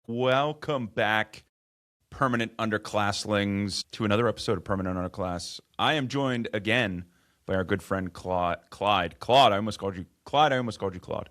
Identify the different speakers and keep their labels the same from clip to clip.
Speaker 1: Welcome back, permanent underclasslings, to another episode of Permanent Underclass. I am joined again by our good friend Clyde. Claude, I almost called you Claude.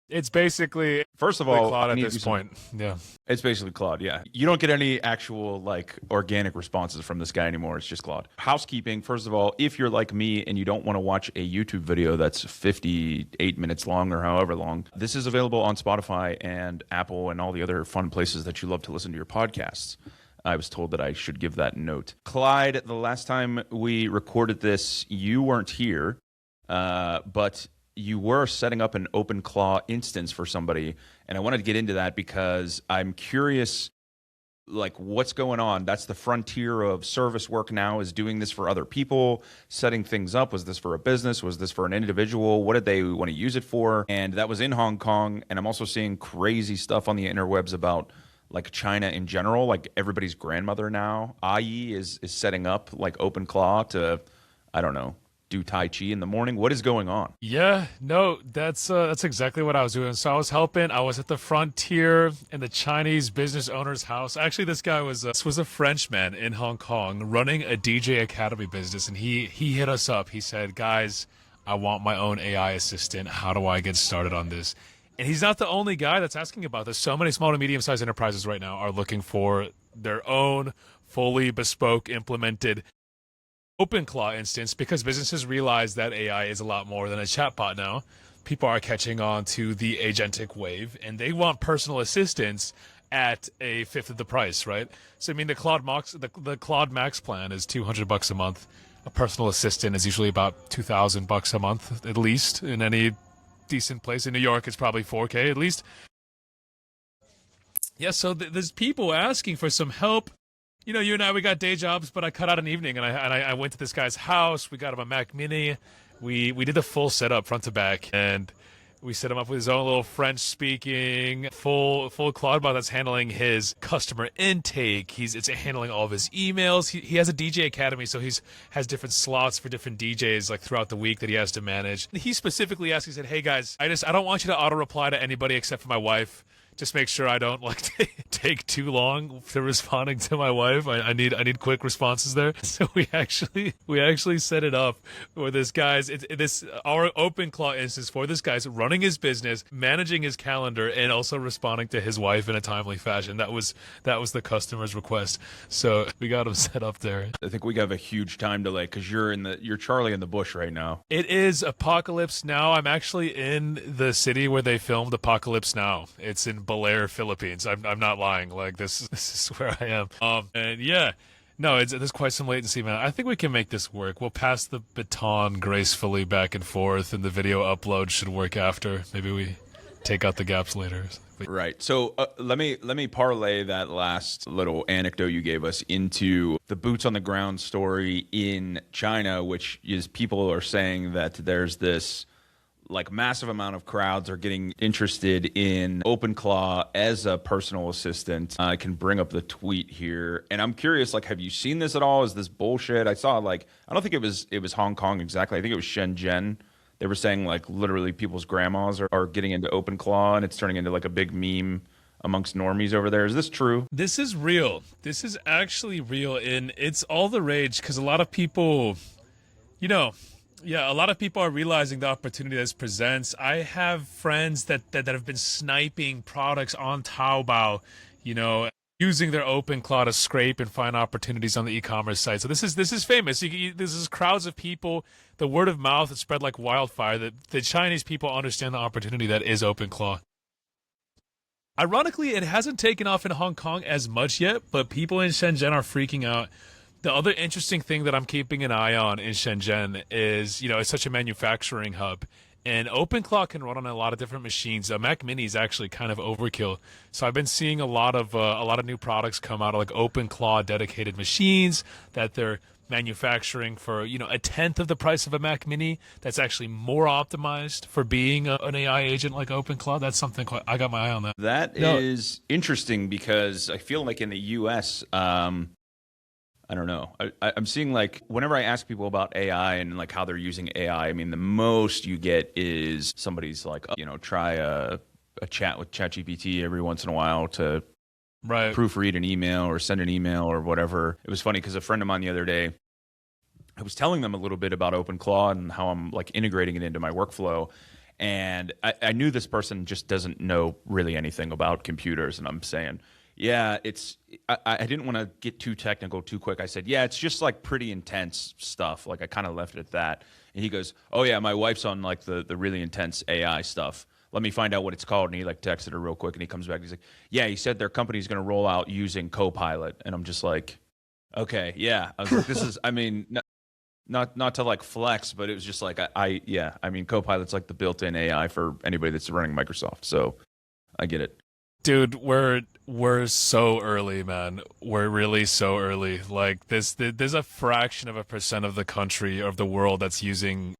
Speaker 2: It's basically
Speaker 1: First of all,
Speaker 2: Claude at this point. Yeah.
Speaker 1: It's basically Claude, yeah. You don't get any actual organic responses from this guy anymore. It's just Claude. Housekeeping, first of all, if you're like me and you don't want to watch a YouTube video that's 58 minutes long or however long, this is available on Spotify and Apple and all the other fun places that you love to listen to your podcasts. I was told that I should give that note. Clyde, the last time we recorded this, you weren't here, but you were setting up an OpenClaw instance for somebody, and I wanted to get into that because I'm curious, what's going on? That's the frontier of service work now, is doing this for other people, setting things up. Was this for a business? Was this for an individual? What did they want to use it for? And that was in Hong Kong, and I'm also seeing crazy stuff on the interwebs about China in general. Everybody's grandmother now, IE, is setting up OpenClaw to, I don't know, do Tai Chi in the morning. What is going on?
Speaker 2: Yeah, no, that's exactly what I was doing. So I was helping. I was at the frontier in the Chinese business owner's house. Actually, this guy was a Frenchman in Hong Kong running a DJ Academy business, and he hit us up. He said, "Guys, I want my own AI assistant. How do I get started on this?" And he's not the only guy that's asking about this. So many small to medium-sized enterprises right now are looking for their own fully bespoke, implemented OpenClaw instance, because businesses realize that AI is a lot more than a chatbot now. People are catching on to the agentic wave, and they want personal assistance at a fifth of the price, right? So I mean, the Claude Max plan is $200 a month. A personal assistant is usually about $2,000 a month, at least, in any decent place. In New York, it's probably $4K at least. Yeah, so there's people asking for some help. You know, you and I, we got day jobs, but I cut out an evening, and I went to this guy's house. We got him a Mac Mini. We did the full setup front to back, and we set him up with his own little French-speaking full Claude bot that's handling his customer intake. It's handling all of his emails. He has a DJ Academy, so has different slots for different DJs throughout the week that he has to manage. He specifically asked, he said, "Hey guys, I don't want you to auto reply to anybody except for my wife. Just make sure I don't take too long to responding to my wife. I need quick responses there." So we actually set it up where this guy's our OpenClaw instance for this guy's running his business, managing his calendar, and also responding to his wife in a timely fashion. That was the customer's request. So we got him set up there.
Speaker 1: I think we have a huge time delay because you're Charlie in the bush right now.
Speaker 2: It is Apocalypse Now. I'm actually in the city where they filmed Apocalypse Now. It's in Belair, Philippines. I'm not lying. This is where I am. And yeah, no, there's quite some latency, man. I think we can make this work. We'll pass the baton gracefully back and forth, and the video upload should work after. Maybe we take out the gaps later.
Speaker 1: Right. So let me parlay that last little anecdote you gave us into the boots on the ground story in China, which is people are saying that there's this massive amount of crowds are getting interested in OpenClaw as a personal assistant. I can bring up the tweet here, and I'm curious, have you seen this at all? Is this bullshit? I saw I don't think it was Hong Kong exactly. I think it was Shenzhen. They were saying literally people's grandmas are getting into OpenClaw, and it's turning into a big meme amongst normies over there. Is this true?
Speaker 2: This is real. This is actually real, and it's all the rage because a lot of people, a lot of people are realizing the opportunity this presents. I have friends that have been sniping products on Taobao, using their OpenClaw to scrape and find opportunities on the e-commerce site. So this is famous. This is crowds of people. The word of mouth has spread like wildfire. The Chinese people understand the opportunity that is OpenClaw. Ironically, it hasn't taken off in Hong Kong as much yet, but people in Shenzhen are freaking out. The other interesting thing that I'm keeping an eye on in Shenzhen is, it's such a manufacturing hub, and OpenClaw can run on a lot of different machines. A Mac Mini is actually kind of overkill. So I've been seeing a lot of new products come out of OpenClaw dedicated machines that they're manufacturing for, a tenth of the price of a Mac Mini. That's actually more optimized for being an AI agent like OpenClaw. That's something I got my eye on that.
Speaker 1: That is interesting because I feel like in the U.S., I don't know. I'm seeing whenever I ask people about AI and how they're using AI, I mean, the most you get is somebody's try a a chat with ChatGPT every once in a while to
Speaker 2: Right.
Speaker 1: proofread an email or send an email or whatever. It was funny because a friend of mine the other day, I was telling them a little bit about OpenClaw and how I'm like integrating it into my workflow. And I knew this person just doesn't know really anything about computers. And I'm saying, yeah, I didn't want to get too technical too quick. I said, yeah, it's just like pretty intense stuff. Like I kind of left it at that. And he goes, oh yeah, my wife's on like the really intense AI stuff. Let me find out what it's called. And he like texted her real quick and he comes back and he's like, yeah, he said their company's going to roll out using Copilot. And I'm just like, okay, yeah. I was like, this is, I mean, not to like flex, but it was just like yeah. I mean, Copilot's like the built-in AI for anybody that's running Microsoft, so I get it.
Speaker 2: Dude, we're so early, man. We're really so early. Like there's a fraction of a percent of the country of the world that's using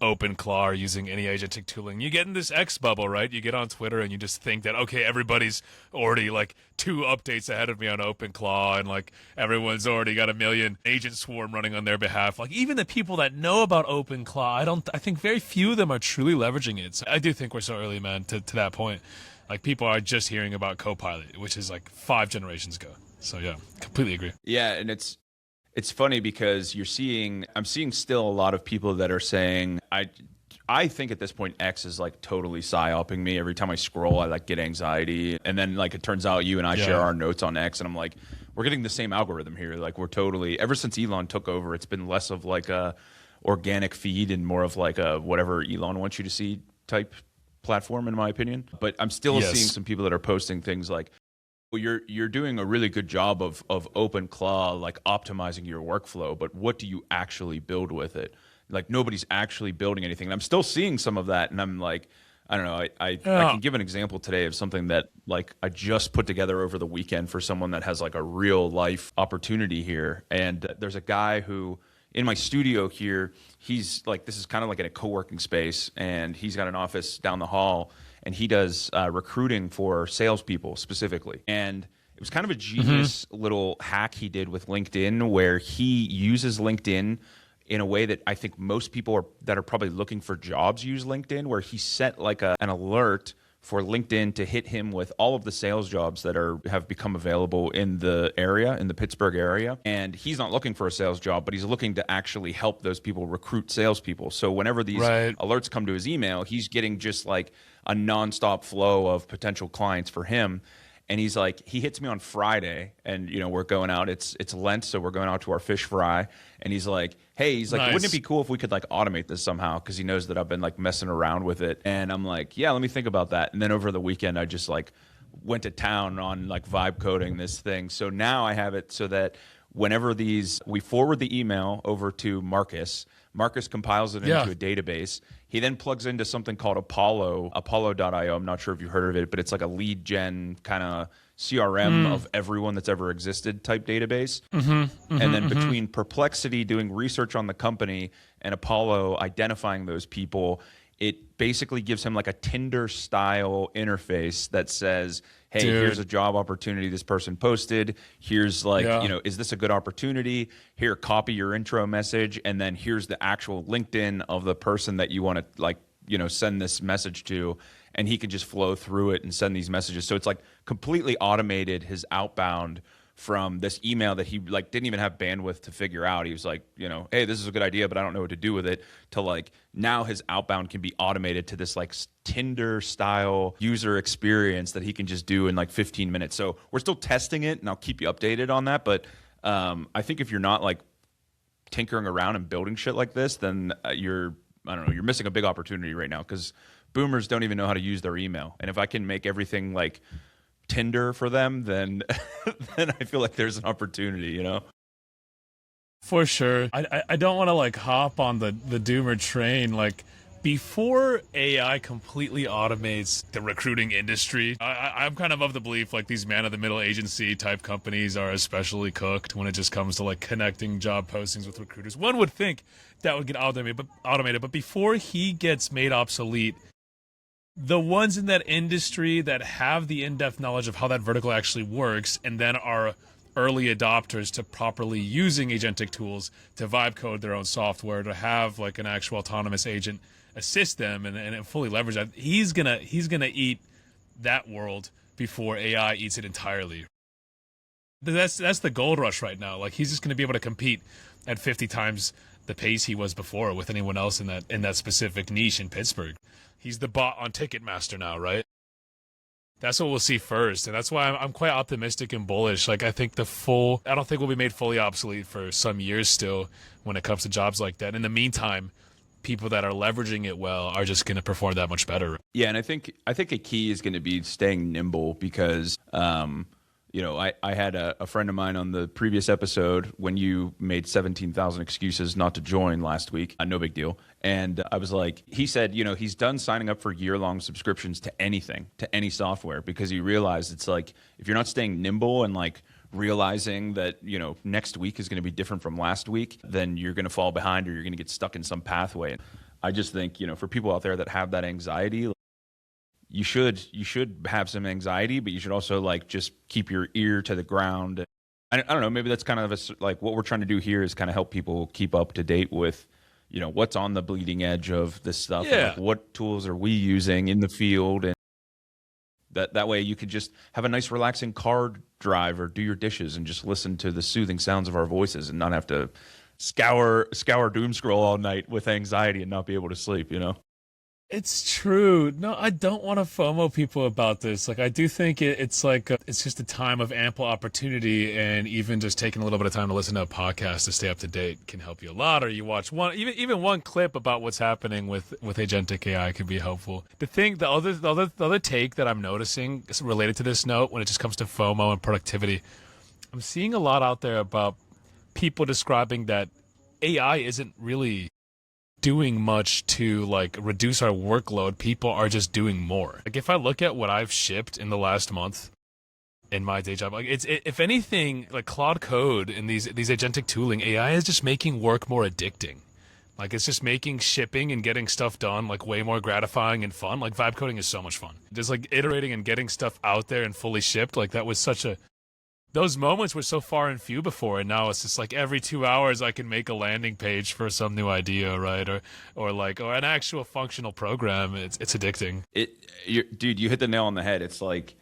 Speaker 2: OpenClaw or using any agentic tooling. You get in this X bubble, right? You get on Twitter and you just think that, okay, everybody's already like 2 updates ahead of me on OpenClaw, and like everyone's already got a million agent swarm running on their behalf. Like even the people that know about OpenClaw, I think very few of them are truly leveraging it. So I do think we're so early, man, to that point. Like people are just hearing about Copilot, which is like 5 generations ago. So yeah, completely agree.
Speaker 1: Yeah, and it's funny because I'm seeing still a lot of people that are saying, I think at this point X is like totally psyoping me. Every time I scroll, I like get anxiety, and then like it turns out you and I share our notes on X, and I'm like, we're getting the same algorithm here. Like we're totally, ever since Elon took over, it's been less of like a organic feed and more of like a whatever Elon wants you to see type platform, in my opinion. But I'm still seeing some people that are posting things like, well, you're doing a really good job of OpenClaw, like optimizing your workflow, but what do you actually build with it? Like nobody's actually building anything. And I'm still seeing some of that, and I'm like, I don't know. I can give an example today of something that like I just put together over the weekend for someone that has like a real life opportunity here. And there's a guy who in my studio here, he's like, this is kind of like in a co-working space, and he's got an office down the hall, and he does recruiting for salespeople specifically. And it was kind of a genius little hack he did with LinkedIn, where he uses LinkedIn in a way that I think most people that are probably looking for jobs use LinkedIn, where he set like an alert for LinkedIn to hit him with all of the sales jobs that have become available in the area, in the Pittsburgh area. And he's not looking for a sales job, but he's looking to actually help those people recruit salespeople. So whenever these alerts come to his email, he's getting just like a nonstop flow of potential clients for him. And he's like, he hits me on Friday, and we're going out. It's Lent, so we're going out to our fish fry. And he's like, hey, wouldn't it be cool if we could like automate this somehow? Because he knows that I've been like messing around with it. And I'm like, yeah, let me think about that. And then over the weekend, I just like went to town on like vibe coding this thing. So now I have it so that whenever we forward the email over to Marcus compiles it into a database. He then plugs into something called Apollo.io. I'm not sure if you've heard of it, but it's like a lead gen kind of CRM of everyone that's ever existed type database. And then between Perplexity doing research on the company and Apollo identifying those people, it basically gives him like a Tinder style interface that says, hey, here's a job opportunity this person posted. Here's like, is this a good opportunity? Here, copy your intro message. And then here's the actual LinkedIn of the person that you want to like, send this message to. And he can just flow through it and send these messages. So it's like completely automated his outbound from this email that he like didn't even have bandwidth to figure out. He was like, hey, this is a good idea, but I don't know what to do with it, to like now his outbound can be automated to this like Tinder style user experience that he can just do in like 15 minutes. So we're still testing it, and I'll keep you updated on that. But I think if you're not like tinkering around and building shit like this, then you're missing a big opportunity right now, because boomers don't even know how to use their email. And if I can make everything like Tinder for them, then I feel like there's an opportunity,
Speaker 2: For sure. I don't want to like hop on the doomer train. Like before AI completely automates the recruiting industry, I'm kind of the belief like these man-of-the-middle agency type companies are especially cooked when it just comes to like connecting job postings with recruiters. One would think that would get automated, but before he gets made obsolete, the ones in that industry that have the in-depth knowledge of how that vertical actually works and then are early adopters to properly using agentic tools to vibe code their own software, to have like an actual autonomous agent assist them and fully leverage that, he's gonna eat that world before AI eats it entirely. That's the gold rush right now. Like, he's just going to be able to compete at 50 times the pace he was before with anyone else in that specific niche in Pittsburgh. He's the bot on Ticketmaster now, right? That's what we'll see first, and that's why I'm quite optimistic and bullish. Like, I don't think we'll be made fully obsolete for some years still when it comes to jobs like that. In the meantime, people that are leveraging it well are just going to perform that much better.
Speaker 1: Yeah, and I think a key is going to be staying nimble because, I had a friend of mine on the previous episode when you made 17,000 excuses not to join last week. No big deal. And I was like, he said, he's done signing up for year-long subscriptions to anything, to any software, because he realized it's like, if you're not staying nimble and like realizing that, next week is going to be different from last week, then you're going to fall behind or you're going to get stuck in some pathway. I just think, for people out there that have that anxiety, you should have some anxiety, but you should also like just keep your ear to the ground. I don't know, maybe that's kind of like what we're trying to do here is kind of help people keep up to date with, what's on the bleeding edge of this stuff.
Speaker 2: Yeah.
Speaker 1: And like what tools are we using in the field, and that way you could just have a nice relaxing car drive or do your dishes and just listen to the soothing sounds of our voices and not have to scour doom scroll all night with anxiety and not be able to sleep,
Speaker 2: It's true. No, I don't want to FOMO people about this. Like, I do think it's like it's just a time of ample opportunity, and even just taking a little bit of time to listen to a podcast to stay up to date can help you a lot. Or you watch even one clip about what's happening with agentic AI can be helpful. The other take that I'm noticing is related to this note when it just comes to FOMO and productivity. I'm seeing a lot out there about people describing that AI isn't really doing much to like reduce our workload. People are just doing more. Like, if I look at what I've shipped in the last month in my day job, like if anything, like Claude Code and these agentic tooling, AI is just making work more addicting. Like, it's just making shipping and getting stuff done like way more gratifying and fun. Like, vibe coding is so much fun. Just like iterating and getting stuff out there and fully shipped. Like, that was those moments were so far and few before, and now it's just like every 2 hours I can make a landing page for some new idea, right? Or an actual functional program. It's addicting.
Speaker 1: Dude, you hit the nail on the head. It's like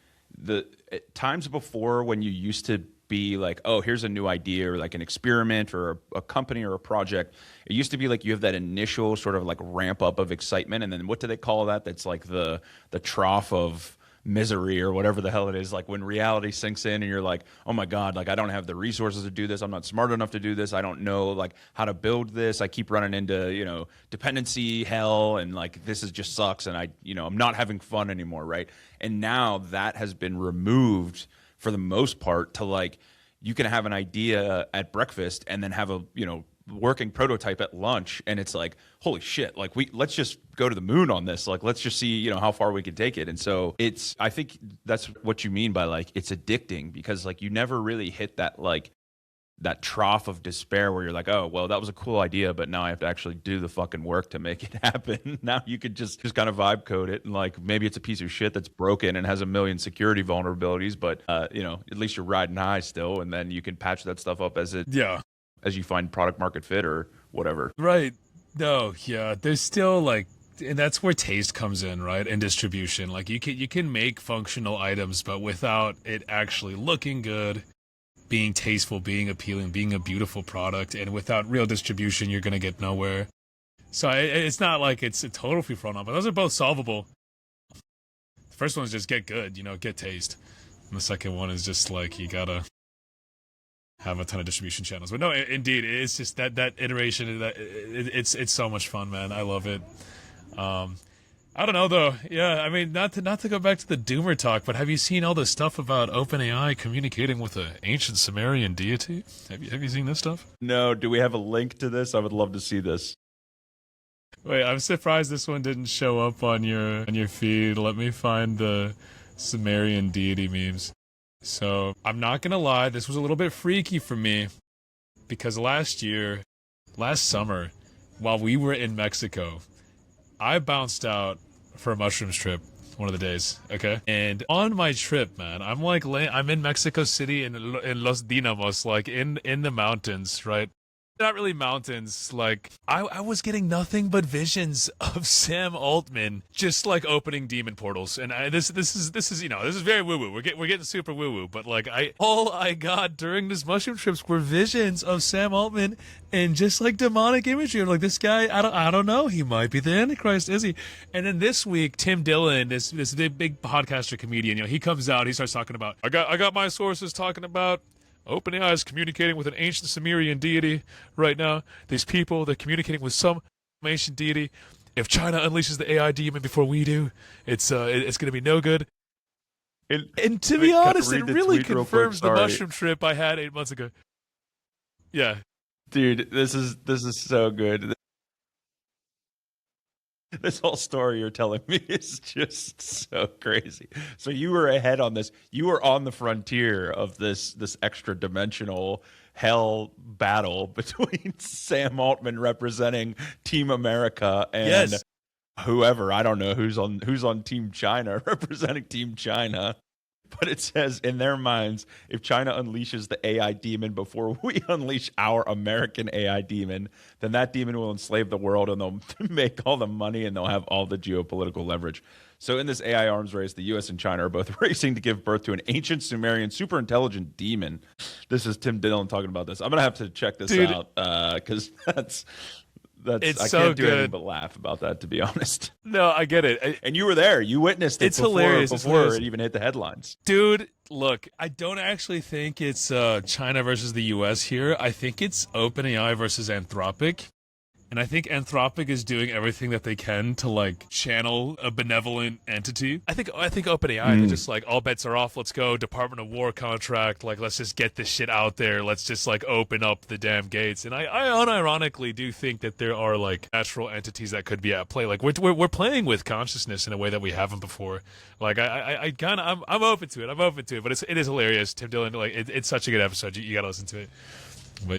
Speaker 1: times before when you used to be like, oh, here's a new idea or like an experiment or a company or a project. It used to be like you have that initial sort of like ramp up of excitement, and then what do they call that? That's like the trough of misery or whatever the hell it is, like when reality sinks in and you're like, oh my god, like I don't have the resources to do this, I'm not smart enough to do this, I don't know like how to build this, I keep running into dependency hell, and like this is just sucks, and I'm not having fun anymore, right? And now that has been removed for the most part to like you can have an idea at breakfast and then have a working prototype at lunch, and it's like, holy shit, like let's just go to the moon on this, like let's just see how far we can take it. And so I think that's what you mean by like it's addicting, because like you never really hit that like that trough of despair where you're like, oh well, that was a cool idea, but now I have to actually do the fucking work to make it happen. Now you could just kind of vibe code it, and like maybe it's a piece of shit that's broken and has a million security vulnerabilities, but at least you're riding high still, and then you can patch that stuff up as you find product market fit or whatever.
Speaker 2: Right. No, yeah. There's still like, and that's where taste comes in, right? And distribution. Like you can make functional items, but without it actually looking good, being tasteful, being appealing, being a beautiful product, and without real distribution, you're going to get nowhere. So it's not like it's a total free for all, but those are both solvable. The first one is just get good, get taste. And the second one is just like, you gotta have a ton of distribution channels. But no, indeed, it's just that iteration, it's so much fun, man. I love it. I don't know though. Yeah, I mean, not to go back to the doomer talk, but have you seen all this stuff about OpenAI communicating with an ancient Sumerian deity? Have you seen this stuff?
Speaker 1: No. Do we have a link to this? I would love to see this.
Speaker 2: Wait, I'm surprised this one didn't show up on your feed. Let me find the Sumerian deity memes. So, I'm not gonna lie, this was a little bit freaky for me, because last summer, while we were in Mexico, I bounced out for a mushrooms trip one of the days, okay? And on my trip, man, I'm like, I'm in Mexico City in Los Dinamos, like in the mountains, right? not really mountains. Like I was getting nothing but visions of Sam Altman just like opening demon portals, and this is this is very woo woo. We're getting super woo woo, but like all I got during this mushroom trips were visions of Sam Altman and just like demonic imagery. I'm like, this guy, I don't know, he might be the Antichrist, is he? And then this week, Tim Dillon, this big podcaster comedian, he comes out, he starts talking about, I got my sources talking about OpenAI is communicating with an ancient Sumerian deity right now. These people, they're communicating with some ancient deity. If China unleashes the AI demon before we do, it's going to be no good. And to be honest, it really confirms the mushroom trip I had 8 months ago. Yeah.
Speaker 1: Dude, this is so good. This whole story you're telling me is just so crazy. So you were ahead on this. You were on the frontier of this extra dimensional hell battle between Sam Altman representing Team America and whoever. I don't know who's on Team China representing Team China. But it says in their minds, if China unleashes the AI demon before we unleash our American AI demon, then that demon will enslave the world and they'll make all the money and they'll have all the geopolitical leverage. So in this AI arms race, the U.S. and China are both racing to give birth to an ancient Sumerian super intelligent demon. This is Tim Dillon talking about this. I'm going to have to check this out because that's
Speaker 2: it's
Speaker 1: I
Speaker 2: so
Speaker 1: can't do
Speaker 2: good.
Speaker 1: anything but laugh about that, to be honest.
Speaker 2: No, I get it.
Speaker 1: And you were there. You witnessed it before it even hit the headlines.
Speaker 2: Dude, look, I don't actually think it's China versus the U.S. here. I think it's OpenAI versus Anthropic. And I think Anthropic is doing everything that they can to like channel a benevolent entity. I think OpenAI they're just like, all bets are off. Let's go Department of War contract. Like, let's just get this shit out there. Let's just like open up the damn gates. And I unironically do think that there are like natural entities that could be at play. Like we're playing with consciousness in a way that we haven't before. Like I'm open to it. I'm open to it. But it is hilarious. Tim Dillon, like it's such a good episode. You got to listen to it.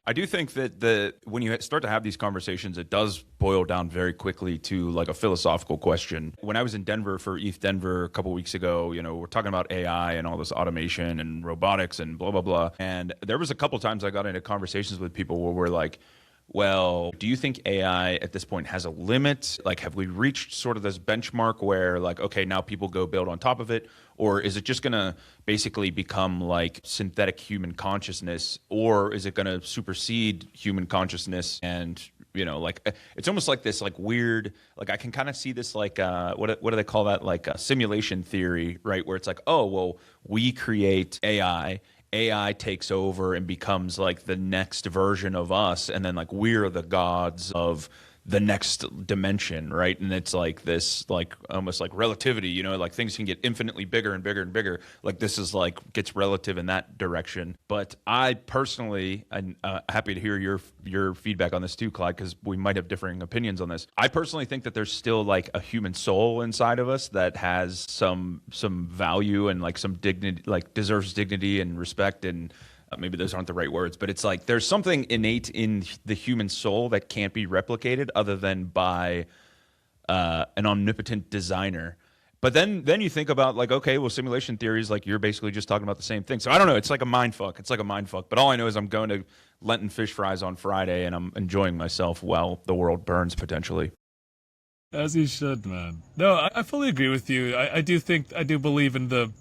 Speaker 1: I do think that when you start to have these conversations, it does boil down very quickly to like a philosophical question. When I was in Denver for ETH Denver a couple weeks ago, we're talking about AI and all this automation and robotics and blah, blah, blah. And there was a couple times I got into conversations with people where we're like, well, do you think AI at this point has a limit? Like, have we reached sort of this benchmark where like, okay, now people go build on top of it? Or is it just going to basically become like synthetic human consciousness? Or is it going to supersede human consciousness? And, like it's almost like this like weird, like I can kind of see this like, what do they call that? Like a simulation theory, right? Where it's like, oh, well, we create AI takes over and becomes like the next version of us, and then like we're the gods of the next dimension, right? And it's like this like almost like relativity, like things can get infinitely bigger and bigger and bigger. Like this is like gets relative in that direction. But I personally, I'm happy to hear your feedback on this too, Clyde, because we might have differing opinions on this. I personally think that there's still like a human soul inside of us that has some value and like some dignity, like deserves dignity and respect, and maybe those aren't the right words, but it's like there's something innate in the human soul that can't be replicated other than by an omnipotent designer. But then you think about like, okay, well, simulation theories, like you're basically just talking about the same thing. So I don't know. It's like a mind fuck. But all I know is I'm going to Lenten fish fries on Friday and I'm enjoying myself while the world burns potentially.
Speaker 2: As you should, man. No, I fully agree with you. I do believe in the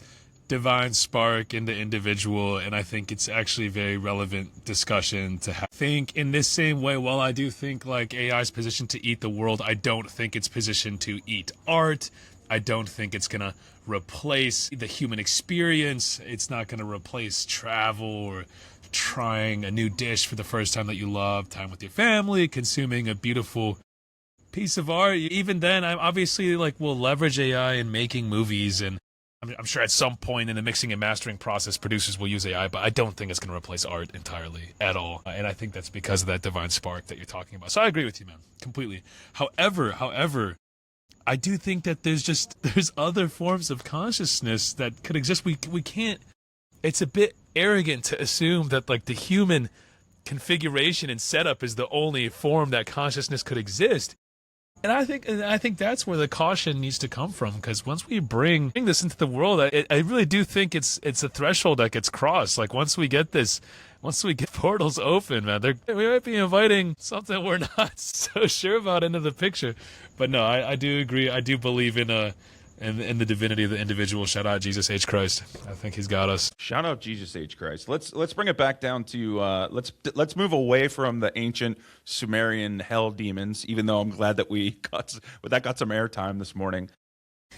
Speaker 2: divine spark in the individual, and I think it's actually a very relevant discussion to have. Think in this same way, while I do think like AI is positioned to eat the world, I don't think it's positioned to eat art. I don't think it's gonna replace the human experience. It's not gonna replace travel or trying a new dish for the first time that you love, time with your family, consuming a beautiful piece of art. Even then, I'm obviously like we'll leverage AI in making movies, and I'm sure at some point in the mixing and mastering process, producers will use AI, but I don't think it's going to replace art entirely at all. And I think that's because of that divine spark that you're talking about. So I agree with you, man, completely. However, I do think that there's other forms of consciousness that could exist. We can't. It's a bit arrogant to assume that like the human configuration and setup is the only form that consciousness could exist. And I think that's where the caution needs to come from, because once we bring this into the world, I really do think it's a threshold that gets crossed. Like once we get portals open, man, we might be inviting something we're not so sure about into the picture. But no, I do agree. I do believe in the divinity of the individual. Shout out Jesus H. Christ. I think he's got us.
Speaker 1: Shout out Jesus H. Christ. Let's bring it back down to let's move away from the ancient Sumerian hell demons. Even though I'm glad that got some airtime this morning.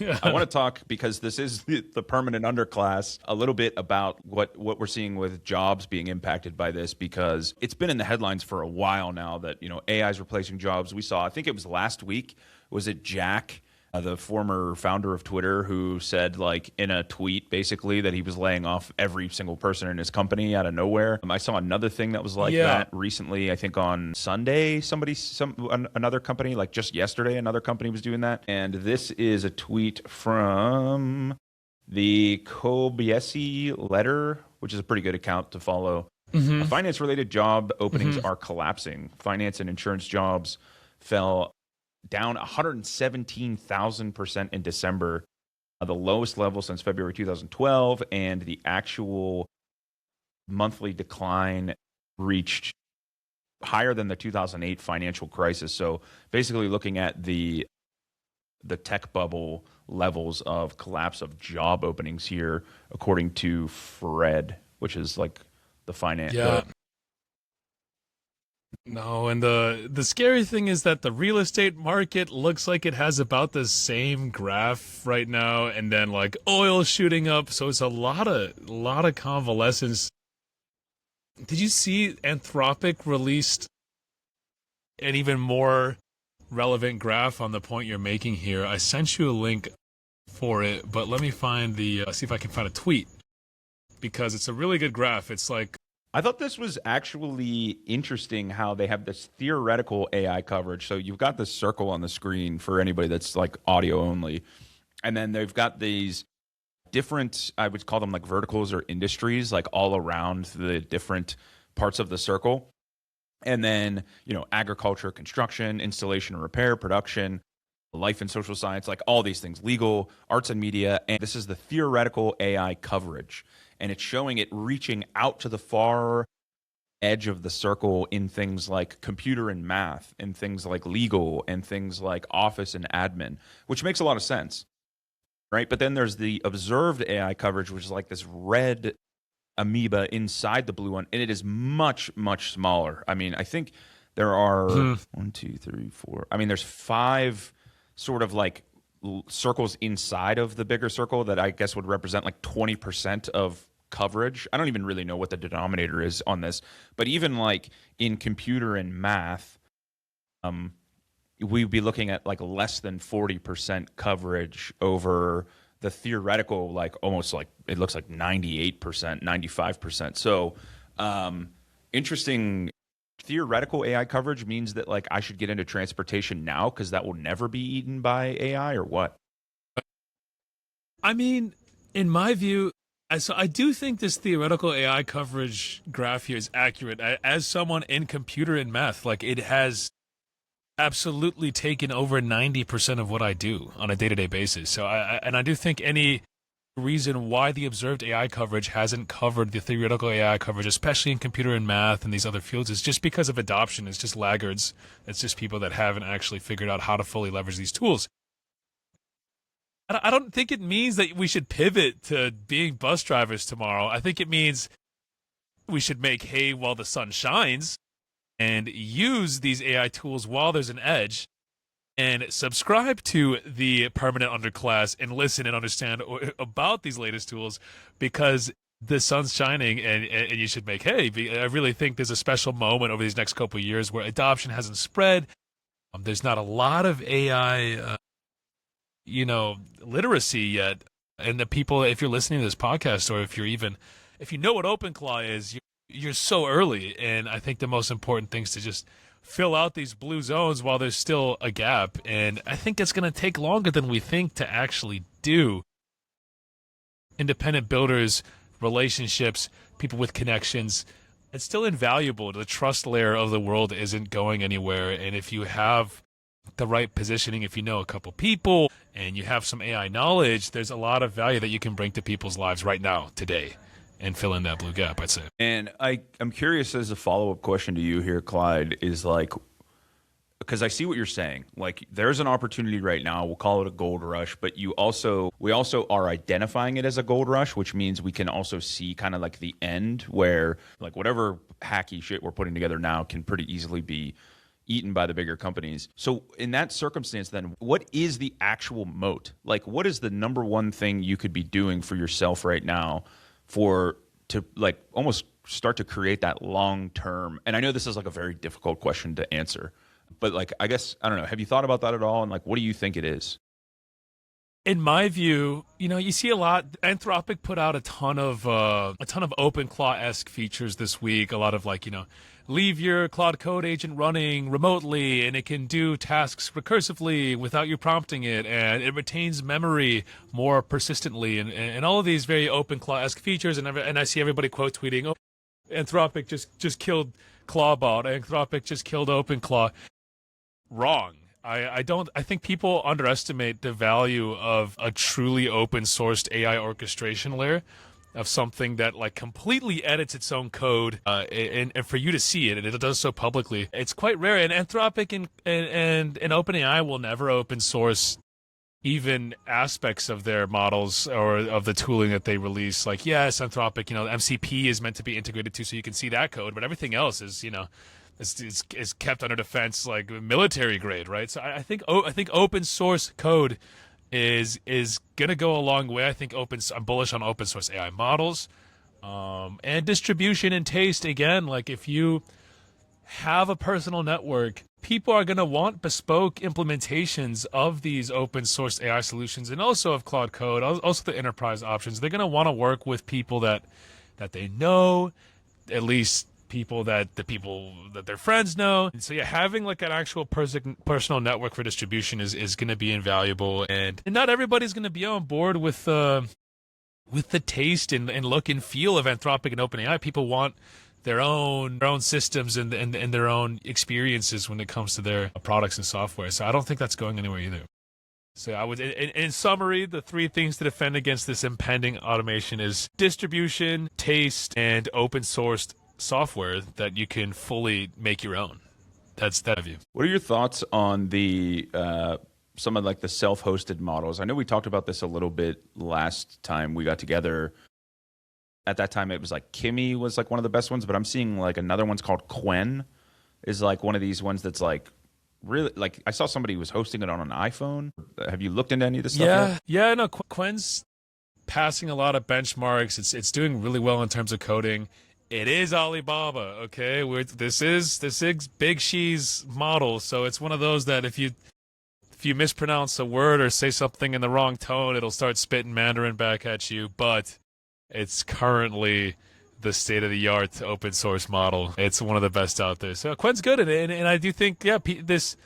Speaker 1: I want to talk, because this is the permanent underclass, a little bit about what we're seeing with jobs being impacted by this, because it's been in the headlines for a while now that AI is replacing jobs. We saw, I think it was last week, was it Jack, the former founder of Twitter, who said, like, in a tweet basically that he was laying off every single person in his company out of nowhere. I saw another thing that was like that recently. I think on Sunday, another company, like just yesterday, another company was doing that. And this is a tweet from the Kobayashi Letter, which is a pretty good account to follow. Mm-hmm. Finance-related job openings are collapsing. Finance and insurance jobs fell down 117,000% in December, the lowest level since February 2012, and the actual monthly decline reached higher than the 2008 financial crisis. So basically looking at the tech bubble levels of collapse of job openings here, according to Fred, which is like the finance.
Speaker 2: Yeah. No, and the scary thing is that the real estate market looks like it has about the same graph right now, and then like oil shooting up, so it's a lot of convalescence. Did you see Anthropic released an even more relevant graph on the point you're making here? I sent you a link for it, but let me find see if I can find a tweet, because it's a really good graph. It's like,
Speaker 1: I thought this was actually interesting how they have this theoretical AI coverage. So you've got this circle on the screen for anybody that's like audio only. And then they've got these different, I would call them like verticals or industries, like all around the different parts of the circle. And then, agriculture, construction, installation and repair, production, life and social science, like all these things, legal, arts and media. And this is the theoretical AI coverage. And it's showing it reaching out to the far edge of the circle in things like computer and math, and things like legal, and things like office and admin, which makes a lot of sense, right? But then there's the observed AI coverage, which is like this red amoeba inside the blue one, and it is much, much smaller. I mean, I think there are 1, 2, 3, 4. I mean, there's 5 sort of like circles inside of the bigger circle that I guess would represent like 20% of coverage. I don't even really know what the denominator is on this, but even like in computer and math, we'd be looking at like less than 40% coverage over the theoretical, like almost like it looks like 98%, 95%. So interesting. Theoretical AI coverage means that like I should get into transportation now because that will never be eaten by AI, or what?
Speaker 2: I mean, in my view, I do think this theoretical AI coverage graph here is accurate. As someone in computer and math, like it has absolutely taken over 90% of what I do on a day-to-day basis. So I do think any reason why the observed AI coverage hasn't covered the theoretical AI coverage, especially in computer and math and these other fields, is just because of adoption. It's just laggards. It's just people that haven't actually figured out how to fully leverage these tools. I don't think it means that we should pivot to being bus drivers tomorrow. I think it means we should make hay while the sun shines and use these AI tools while there's an edge, and subscribe to the permanent underclass and listen and understand about these latest tools, because the sun's shining and you should make hay. I really think there's a special moment over these next couple of years where adoption hasn't spread. There's not a lot of AI, literacy yet. And the people, if you're listening to this podcast, or if you know what OpenClaw is, you're so early. And I think the most important thing is to just fill out these blue zones while there's still a gap. And I think it's going to take longer than we think to actually do. Independent builders, relationships, people with connections, it's still invaluable. The trust layer of the world isn't going anywhere. And if you have the right positioning, if you know a couple people and you have some AI knowledge, there's a lot of value that you can bring to people's lives right now, today, and fill in that blue gap, I'd say.
Speaker 1: And I'm curious, as a follow-up question to you here, Clyde, is like, because I see what you're saying. Like, there's an opportunity right now. We'll call it a gold rush, but we also are identifying it as a gold rush, which means we can also see kind of like the end where like whatever hacky shit we're putting together now can pretty easily be eaten by the bigger companies. So in that circumstance, then what is the actual moat? Like, what is the number one thing you could be doing for yourself right now to like almost start to create that long term? And I know this is like a very difficult question to answer, but like, I guess, I don't know. Have you thought about that at all? And like, what do you think it is?
Speaker 2: In my view, you see a lot. Anthropic put out a ton of OpenClaw-esque features this week. A lot of like, leave your Claude Code agent running remotely, and it can do tasks recursively without you prompting it, and it retains memory more persistently, and all of these very OpenClaw-esque features. And I see everybody quote tweeting, "Oh, Anthropic just killed Clawbot. Anthropic just killed OpenClaw." Wrong. I think people underestimate the value of a truly open sourced AI orchestration layer, of something that like completely edits its own code, and for you to see it, and it does so publicly. It's quite rare. And Anthropic and OpenAI will never open source even aspects of their models or of the tooling that they release. Like, yes, Anthropic, MCP is meant to be integrated to, so you can see that code, but everything else is, is kept under defense, like military grade, right? So I think open source code is gonna go a long way. I think I'm bullish on open source AI models, and distribution and taste. Again, like if you have a personal network, people are gonna want bespoke implementations of these open source AI solutions, and also of Claude Code, also the enterprise options. They're gonna want to work with people that they know, at least people that their friends know. And so yeah, having like an actual personal network for distribution is going to be invaluable, and not everybody's going to be on board with the taste and look and feel of Anthropic and OpenAI. People want their own systems and their own experiences when it comes to their products and software. So I don't think that's going anywhere either. So I would, in summary, the three things to defend against this impending automation is distribution, taste, and open sourced software that you can fully make your own. That's that view.
Speaker 1: What are your thoughts on the some of like the self-hosted models? I know we talked about this a little bit last time we got together. At that time, it was like Kimi was like one of the best ones, but I'm seeing like another one's called Qwen is like one of these ones that's like really, like I saw somebody was hosting it on an iPhone. Have you looked into any of this stuff yet?
Speaker 2: No, Qwen's passing a lot of benchmarks. It's doing really well in terms of coding. It is Alibaba, okay? This is Big Xi's model, so it's one of those that if you mispronounce a word or say something in the wrong tone, it'll start spitting Mandarin back at you. But it's currently the state-of-the-art open source model. It's one of the best out there. So Qwen's good at it, and I do think, yeah, this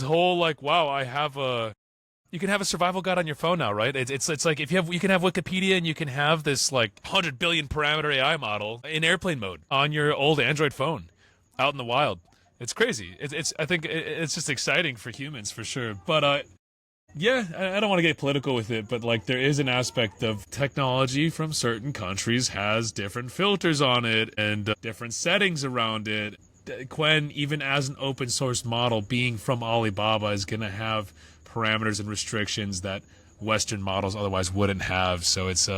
Speaker 2: whole like, wow, you can have a survival guide on your phone now, right? It's like you can have Wikipedia, and you can have this like 100 billion parameter AI model in airplane mode on your old Android phone, out in the wild. It's crazy. I think it's just exciting for humans for sure. But yeah, I don't want to get political with it, but like there is an aspect of technology from certain countries has different filters on it and different settings around it. Qwen, even as an open source model, being from Alibaba, is going to have parameters and restrictions that Western models otherwise wouldn't have. So it's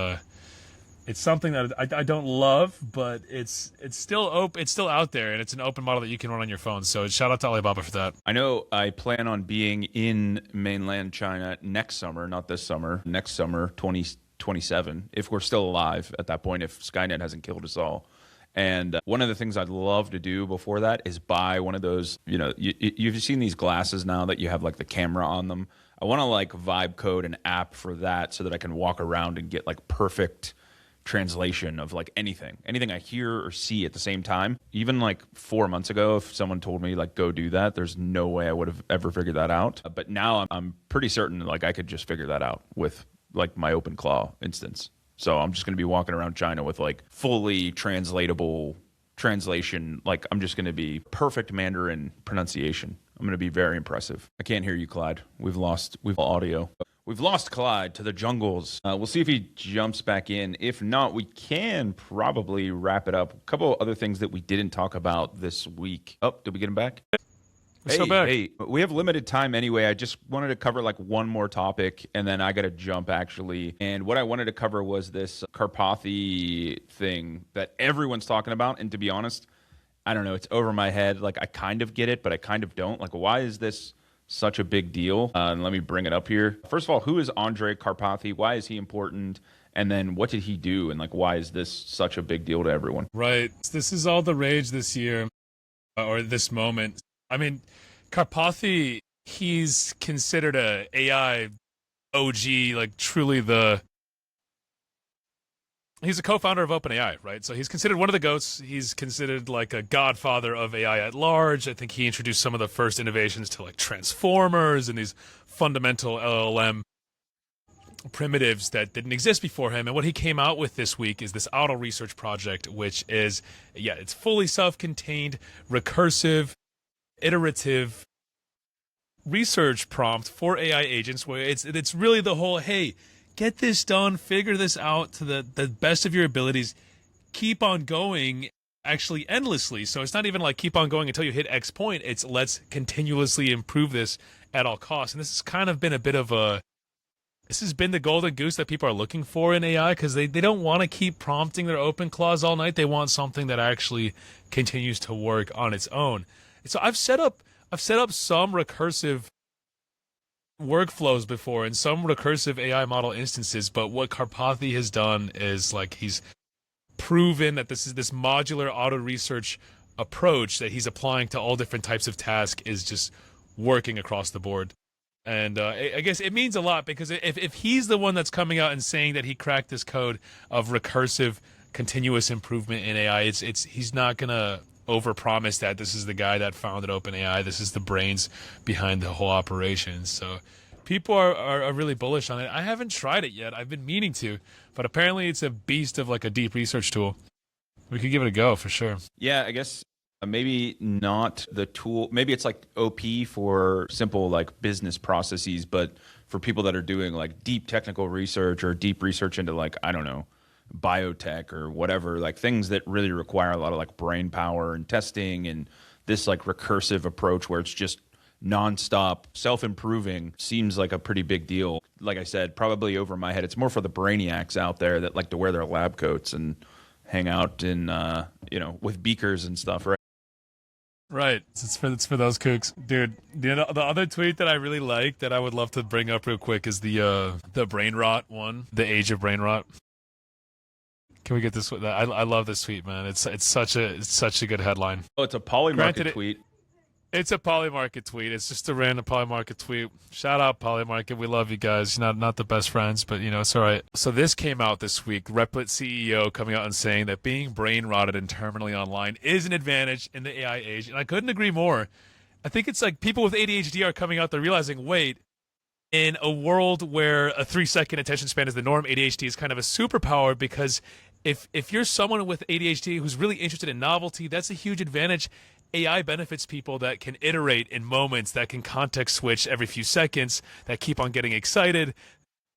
Speaker 2: something that I don't love, but it's still open. It's still out there, and it's an open model that you can run on your phone. So shout out to Alibaba for that.
Speaker 1: I know I plan on being in mainland China next summer, not this summer, next summer, 2027, if we're still alive at that point, if Skynet hasn't killed us all. And one of the things I'd love to do before that is buy one of those, you've seen these glasses now that you have like the camera on them. I want to like vibe code an app for that so that I can walk around and get like perfect translation of like anything I hear or see at the same time. Even like 4 months ago, if someone told me like go do that, there's no way I would have ever figured that out. But now I'm pretty certain like I could just figure that out with like my OpenClaw instance. So I'm just going to be walking around China with like fully translatable translation. Like I'm just going to be perfect Mandarin pronunciation I'm going to be very impressive. I can't hear you, Clyde. We've lost audio. We've lost Clyde to the jungles. We'll see if he jumps back in. If not, we can probably wrap it up. A couple other things that we didn't talk about this week. Oh, did we get him back? Hey, we have limited time anyway. I just wanted to cover like one more topic, and then I got to jump actually. And what I wanted to cover was this Karpathy thing that everyone's talking about. And to be honest, I don't know. It's over my head. Like, I kind of get it, but I kind of don't. Like, why is this such a big deal? And let me bring it up here. First of all, who is Andrej Karpathy? Why is he important? And then what did he do? And like, why is this such a big deal to everyone?
Speaker 2: Right. This is all the rage this year, or this moment. I mean, Karpathy, he's considered a AI OG, like truly he's a co-founder of OpenAI, right? So he's considered one of the GOATs. He's considered like a godfather of AI at large. I think he introduced some of the first innovations to like transformers and these fundamental LLM primitives that didn't exist before him. And what he came out with this week is this auto research project, which is, it's fully self-contained, recursive, iterative research prompt for AI agents, where it's really the whole, hey, get this done, figure this out to the best of your abilities, keep on going actually endlessly. So it's not even like keep on going until you hit X point. It's let's continuously improve this at all costs. And this has kind of been this has been the golden goose that people are looking for in AI, because they don't want to keep prompting their open clause all night. They want something that actually continues to work on its own. And so I've set up some recursive workflows before and some recursive AI model instances, but what Karpathy has done is like he's proven that this modular auto research approach that he's applying to all different types of tasks is just working across the board. And I guess it means a lot, because if he's the one that's coming out and saying that he cracked this code of recursive continuous improvement in AI, he's not gonna overpromise that this is the guy that founded OpenAI. This is the brains behind the whole operation. So people are really bullish on it. I haven't tried it yet. I've been meaning to, but apparently it's a beast of like a deep research tool. We could give it a go for sure.
Speaker 1: Yeah, I guess maybe not the tool. Maybe it's like OP for simple like business processes, but for people that are doing like deep technical research or deep research into like, I don't know, biotech or whatever, like things that really require a lot of like brain power and testing, and this like recursive approach where it's just nonstop self-improving seems like a pretty big deal. Like I said, probably over my head. It's more for the brainiacs out there that like to wear their lab coats and hang out in with beakers and stuff, right?
Speaker 2: Right. It's for those kooks. Dude, the other tweet that I really like that I would love to bring up real quick is the brain rot one, the age of brain rot. Can we get this? I love this tweet, man. It's such a good headline.
Speaker 1: Oh, it's a Polymarket tweet.
Speaker 2: It's a Polymarket tweet. It's just a random Polymarket tweet. Shout out Polymarket. We love you guys. Not the best friends, but it's all right. So this came out this week. Replit CEO coming out and saying that being brain rotted and terminally online is an advantage in the AI age, and I couldn't agree more. I think it's like people with ADHD are coming out. They're realizing, wait, in a world where a 3-second attention span is the norm, ADHD is kind of a superpower, because if you're someone with ADHD who's really interested in novelty, that's a huge advantage. AI benefits people that can iterate in moments, that can context switch every few seconds, that keep on getting excited.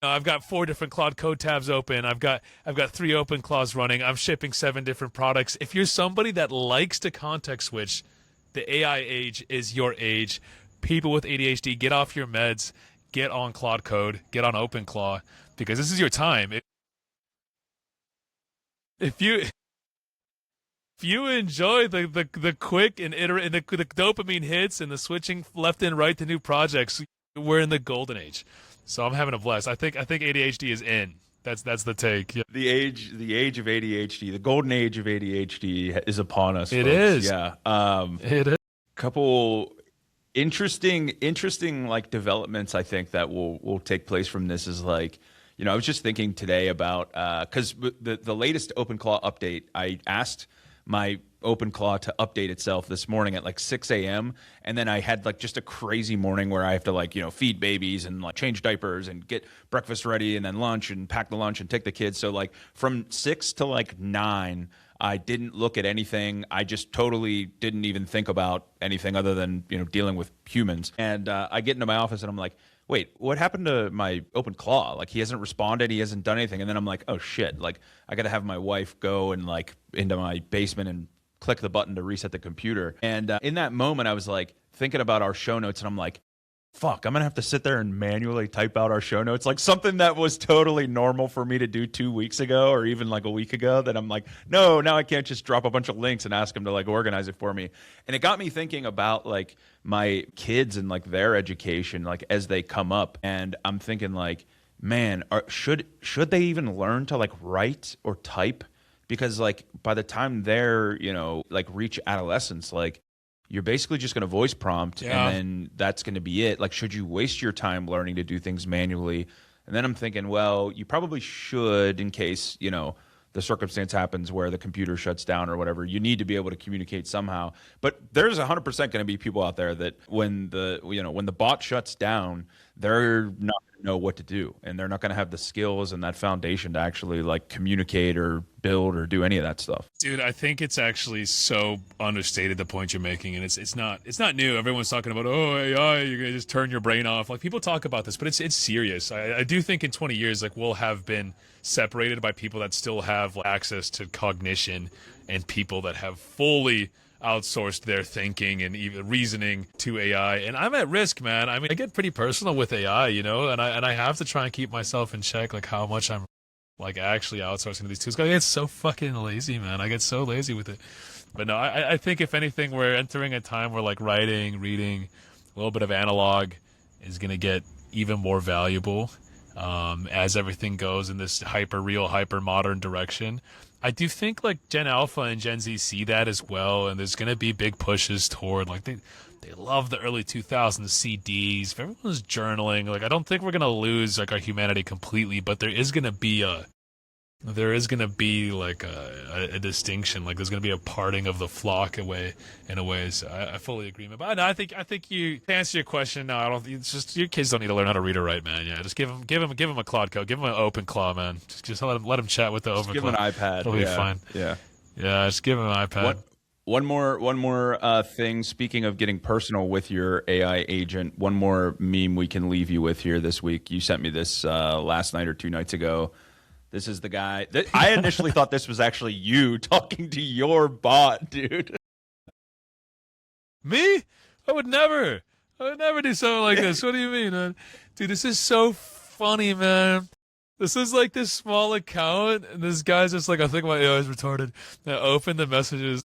Speaker 2: I've got 4 different Claude Code tabs open. I've got 3 open claws running. I'm shipping 7 different products. If you're somebody that likes to context switch, the AI age is your age. People with ADHD, get off your meds, get on Claude Code, get on OpenClaw, because this is your time. If you enjoy the quick and the dopamine hits and the switching left and right to new projects, we're in the golden age. So I'm having a blast. I think ADHD is in. That's the take. Yeah.
Speaker 1: The age of ADHD, the golden age of ADHD is upon us.
Speaker 2: It
Speaker 1: folks.
Speaker 2: is.
Speaker 1: Yeah.
Speaker 2: It is.
Speaker 1: Couple interesting like developments I think that will take place from this is like, I was just thinking today about because the latest OpenClaw update, I asked my OpenClaw to update itself this morning at like 6 a.m. And then I had like just a crazy morning where I have to like, feed babies and like change diapers and get breakfast ready and then lunch and pack the lunch and take the kids. So like from 6 to like 9, I didn't look at anything. I just totally didn't even think about anything other than, dealing with humans. And I get into my office and I'm like, wait, what happened to my OpenClaw? Like, he hasn't responded. He hasn't done anything. And then I'm like, oh shit. Like, I got to have my wife go and like into my basement and click the button to reset the computer. And in that moment, I was like thinking about our show notes, and I'm like, fuck, I'm going to have to sit there and manually type out our show notes. Like something that was totally normal for me to do 2 weeks ago or even like a week ago, that I'm like, no, now I can't just drop a bunch of links and ask them to like organize it for me. And it got me thinking about like my kids and like their education, like as they come up. And I'm thinking like, man, should they even learn to like write or type? Because like by the time they're, like reach adolescence, like you're basically just going to voice prompt and then that's going to be it. Like, should you waste your time learning to do things manually? And then I'm thinking, well, you probably should, in case, the circumstance happens where the computer shuts down or whatever. You need to be able to communicate somehow. But there's 100% going to be people out there that when the bot shuts down, they're not going to know what to do, and they're not going to have the skills and that foundation to actually like communicate or build or do any of that stuff.
Speaker 2: Dude, I think it's actually so understated, the point you're making, and it's not new. Everyone's talking about, oh, AI, you're gonna just turn your brain off. Like, people talk about this, but it's serious. I do think in 20 years, like, we'll have been separated by people that still have like, access to cognition, and people that have fully outsourced their thinking and even reasoning to AI. And I'm at risk, man. I mean, I get pretty personal with AI, and I have to try and keep myself in check, like how much I'm like actually outsourcing to these tools. I get so fucking lazy, man. I get so lazy with it. But no, I think if anything, we're entering a time where like writing, reading, a little bit of analog is going to get even more valuable as everything goes in this hyper real, hyper modern direction. I do think like Gen Alpha and Gen Z see that as well, and there's going to be big pushes toward like they love the early 2000s CDs. If everyone's journaling, like I don't think we're going to lose like our humanity completely, but there is going to be like a distinction. Like there's going to be a parting of the flock away in a way. So I fully agree. But no, I think you, to answer your question, no, I don't. It's just your kids don't need to learn how to read or write, man. Yeah, just give them a Claude code, give them an OpenClaw, man. Just let them chat with the OpenClaw.
Speaker 1: Give them an iPad.
Speaker 2: It'll be fine.
Speaker 1: Yeah.
Speaker 2: Just give them an iPad.
Speaker 1: One more thing. Speaking of getting personal with your AI agent, one more meme we can leave you with here this week. You sent me this last night or 2 nights ago. This is the guy that I initially thought this was actually you talking to your bot, dude.
Speaker 2: Me? I would never do something like this. What do you mean, man? Dude, this is so funny, man. This is like this small account, and this guy's just like, I think my AI is retarded. Now open the messages.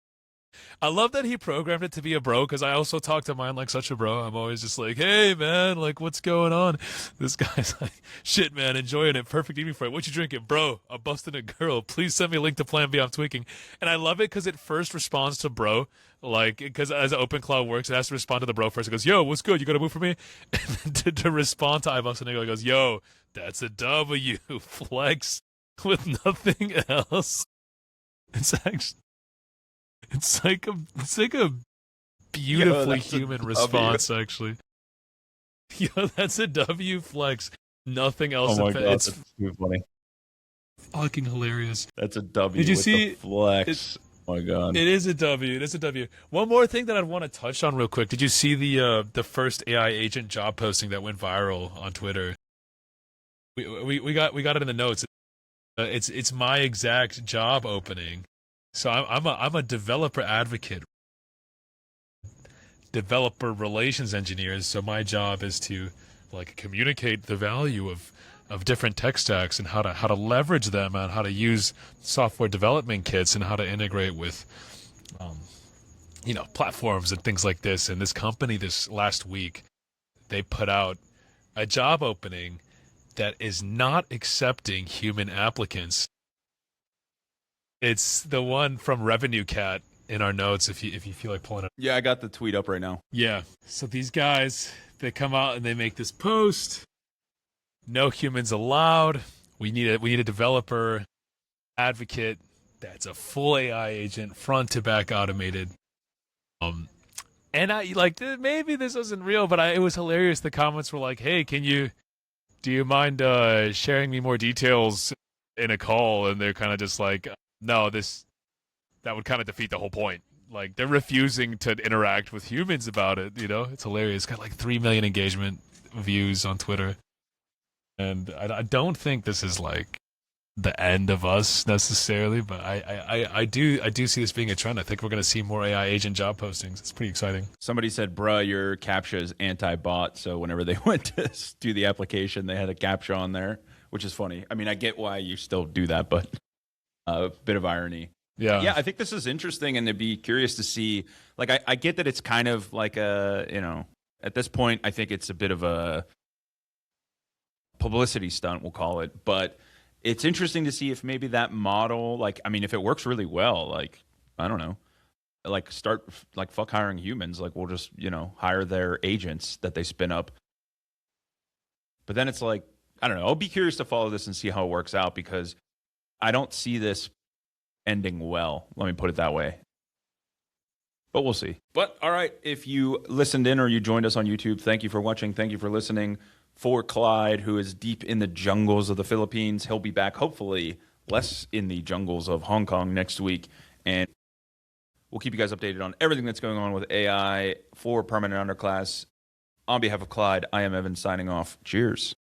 Speaker 2: I love that he programmed it to be a bro, because I also talk to mine like such a bro. I'm always just like, hey, man, like, what's going on? This guy's like, shit, man, enjoying it. Perfect evening for it. What you drinking? Bro, I'm busting a girl. Please send me a link to Plan B. I'm tweaking. And I love it because it first responds to bro. Like, because as OpenClaw works, it has to respond to the bro first. It goes, yo, what's good? You got to move for me? And then to respond to I busted a nigga, it goes, yo, that's a W. Flex with nothing else. It's like a beautifully human response, actually. Yo, that's a W, Flex. Nothing else.
Speaker 1: Oh my God,
Speaker 2: it's
Speaker 1: that's too funny.
Speaker 2: Fucking hilarious.
Speaker 1: That's a W.
Speaker 2: Did you
Speaker 1: with
Speaker 2: see
Speaker 1: the flex? Oh my God.
Speaker 2: It is a W. It is a W. One more thing that I'd want to touch on real quick. Did you see the first AI agent job posting that went viral on Twitter? We got it in the notes. It's my exact job opening. So I'm a developer advocate, developer relations engineer. So my job is to like communicate the value of different tech stacks and how to leverage them and how to use software development kits and how to integrate with platforms and things like this. And this company this last week, they put out a job opening that is not accepting human applicants. It's the one from Revenue Cat in our notes if you feel like pulling it.
Speaker 1: Yeah, I got the tweet up right now.
Speaker 2: Yeah. So these guys, they come out and they make this post. No humans allowed. We need a developer advocate that's a full AI agent, front to back automated. And I like maybe this isn't real, but it was hilarious. The comments were like, "Hey, do you mind sharing me more details in a call?" And they're kind of just like, "No, that would kind of defeat the whole point." Like they're refusing to interact with humans about it. It's hilarious. It's got like 3 million engagement views on Twitter, and I don't think this is like the end of us necessarily, but I do see this being a trend. I think we're going to see more AI agent job postings. It's pretty exciting.
Speaker 1: Somebody said, bruh, your CAPTCHA is anti-bot. So whenever they went to do the application, they had a CAPTCHA on there, which is funny. I mean, I get why you still do that, but a bit of irony. Yeah, I think this is interesting, and to be curious to see. Like, I get that it's kind of like at this point, I think it's a bit of a publicity stunt, we'll call it, but it's interesting to see if maybe that model, like, I mean, if it works really well, like, I don't know, like start like fuck hiring humans, like we'll just, hire their agents that they spin up. But then it's like, I don't know, I'll be curious to follow this and see how it works out, because I don't see this ending well. Let me put it that way. But we'll see. But all right, if you listened in or you joined us on YouTube, thank you for watching. Thank you for listening. For Clyde, who is deep in the jungles of the Philippines, he'll be back hopefully less in the jungles of Hong Kong next week. And we'll keep you guys updated on everything that's going on with AI for Permanent Underclass. On behalf of Clyde, I am Evan signing off. Cheers.